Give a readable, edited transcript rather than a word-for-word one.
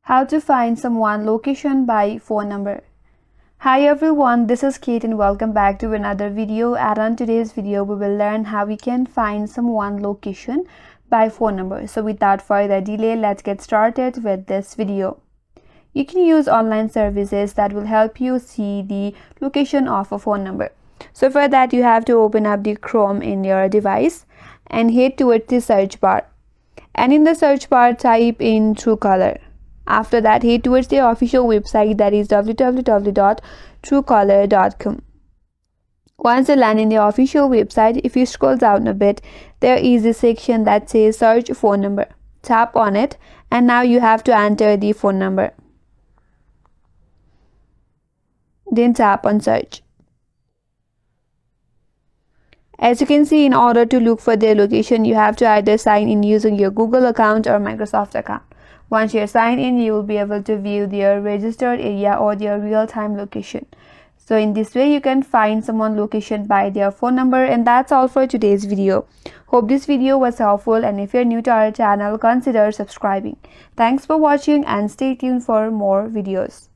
How to find someone location by phone number. Hi everyone, this is Kate and welcome back to another video. And on today's video we will learn how we can find someone location by phone number. So without further delay, let's get started with this video. You can use online services that will help you see the location of a phone number. So for that you have to open up the Chrome in your device and head towards the search bar. And in the search bar type in Truecaller. After that, head towards the official website, that is www.truecaller.com. Once you land in the official website, if you scroll down a bit, there is a section that says search phone number. Tap on it and now you have to enter the phone number. Then tap on search. As you can see, in order to look for their location, you have to either sign in using your Google account or Microsoft account. Once you're signed in, you will be able to view their registered area or their real-time location. So in this way, you can find someone location by their phone number. And that's all for today's video. Hope this video was helpful, and if you're new to our channel, consider subscribing. Thanks for watching and stay tuned for more videos.